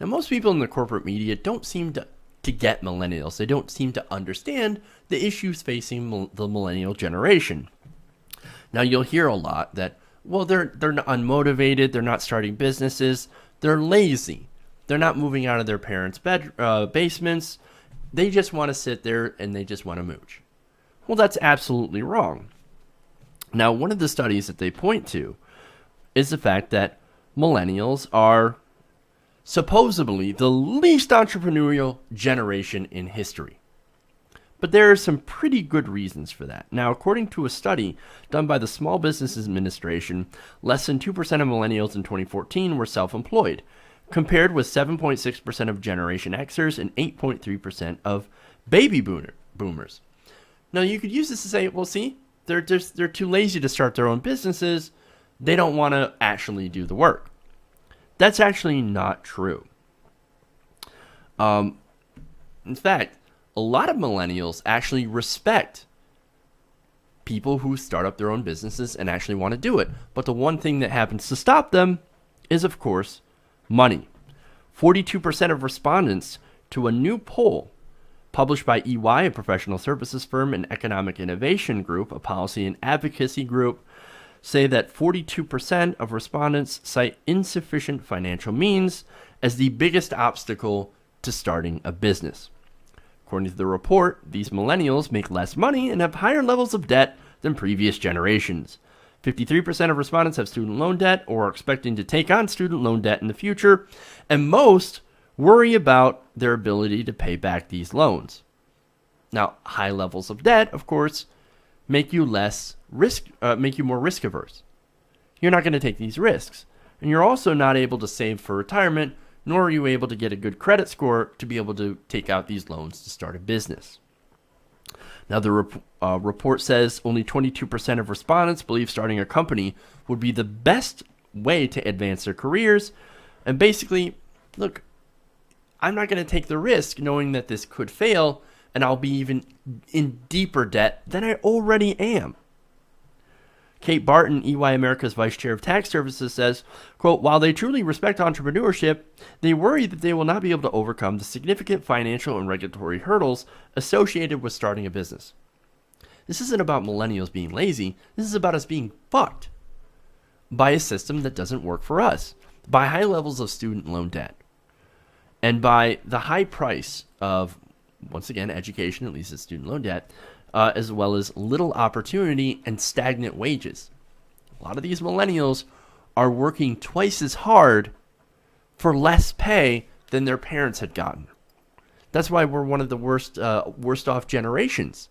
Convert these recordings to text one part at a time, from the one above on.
Now, most people in the corporate media don't seem to get millennials. They don't seem to understand the issues facing the millennial generation. Now, you'll hear a lot that, well, they're unmotivated, they're not starting businesses, they're lazy, they're not moving out of their parents' basements, they just want to sit there and they just want to mooch. Well, that's absolutely wrong. Now, one of the studies that they point to is the fact that millennials are supposedly the least entrepreneurial generation in history. But there are some pretty good reasons for that. Now, according to a study done by the Small Business Administration, less than 2% of millennials in 2014 were self-employed, compared with 7.6% of Generation Xers and 8.3% of baby boomers. Now, you could use this to say, well, see, they're too lazy to start their own businesses. They don't want to actually do the work. That's actually not true. In fact, a lot of millennials actually respect people who start up their own businesses and actually want to do it. But the one thing that happens to stop them is, of course, money. 42% of respondents to a new poll published by EY, a professional services firm, and Economic Innovation Group, a policy and advocacy group, say that 42% of respondents cite insufficient financial means as the biggest obstacle to starting a business. According to the report, these millennials make less money and have higher levels of debt than previous generations. 53% of respondents have student loan debt or are expecting to take on student loan debt in the future, and most worry about their ability to pay back these loans. Now, high levels of debt, of course, make you more risk averse. You're not going to take these risks, and you're also not able to save for retirement, nor are you able to get a good credit score to be able to take out these loans to start a business. Now, the report says only 22% of respondents believe starting a company would be the best way to advance their careers. And basically, look, I'm not going to take the risk knowing that this could fail and I'll be even in deeper debt than I already am. Kate Barton, EY America's Vice Chair of Tax Services, says, quote, while they truly respect entrepreneurship, they worry that they will not be able to overcome the significant financial and regulatory hurdles associated with starting a business. This isn't about millennials being lazy. This is about us being fucked by a system that doesn't work for us, by high levels of student loan debt, and by the high price of, once again, education, at least it's student loan debt, as well as little opportunity and stagnant wages. A lot of these millennials are working twice as hard for less pay than their parents had gotten. That's why we're one of the worst off generations.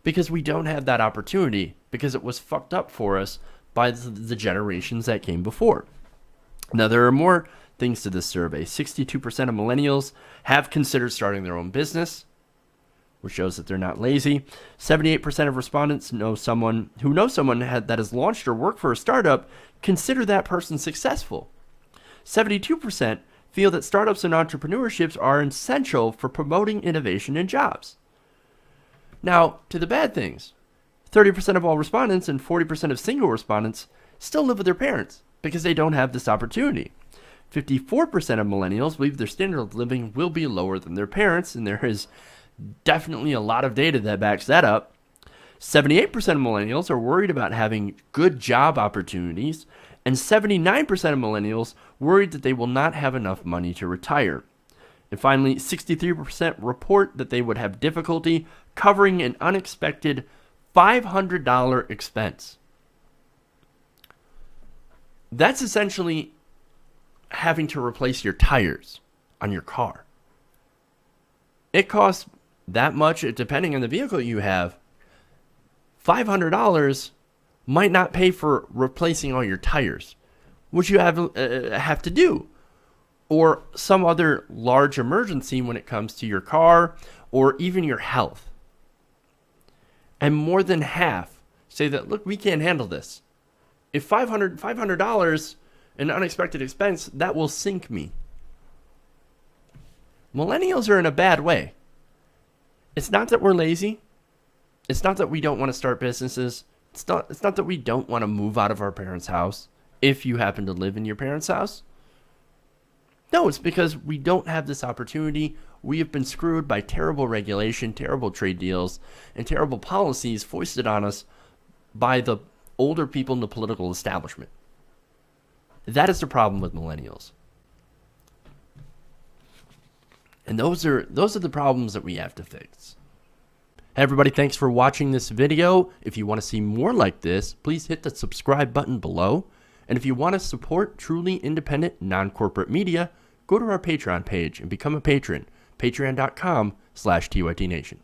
Because we don't have that opportunity, because it was fucked up for us by the generations that came before. Now, there are more things to this survey. 62% of millennials have considered starting their own business, which shows that they're not lazy. 78% of respondents know someone that has launched or worked for a startup, consider that person successful. 72% feel that startups and entrepreneurships are essential for promoting innovation and jobs. Now, to the bad things. 30% of all respondents and 40% of single respondents still live with their parents because they don't have this opportunity. 54% of millennials believe their standard of living will be lower than their parents, and there is definitely a lot of data that backs that up. 78% of millennials are worried about having good job opportunities, and 79% of millennials worried that they will not have enough money to retire. And finally, 63% report that they would have difficulty covering an unexpected $500 expense. That's essentially having to replace your tires on your car. It costs that much, depending on the vehicle you have. $500 might not pay for replacing all your tires, which you have to do, or some other large emergency when it comes to your car or even your health. And more than half say that, look, we can't handle this. If $500 an unexpected expense, that will sink me. Millennials are in a bad way. It's not that we're lazy. It's not that we don't want to start businesses. It's not that we don't want to move out of our parents' house if you happen to live in your parents' house. No, it's because we don't have this opportunity. We have been screwed by terrible regulation, terrible trade deals, and terrible policies foisted on us by the older people in the political establishment. That is the problem with millennials. And those are the problems that we have to fix. Hey everybody, thanks for watching this video. If you want to see more like this, please hit the subscribe button below. And if you want to support truly independent, non-corporate media, go to our Patreon page and become a patron. Patreon.com/TYTNation.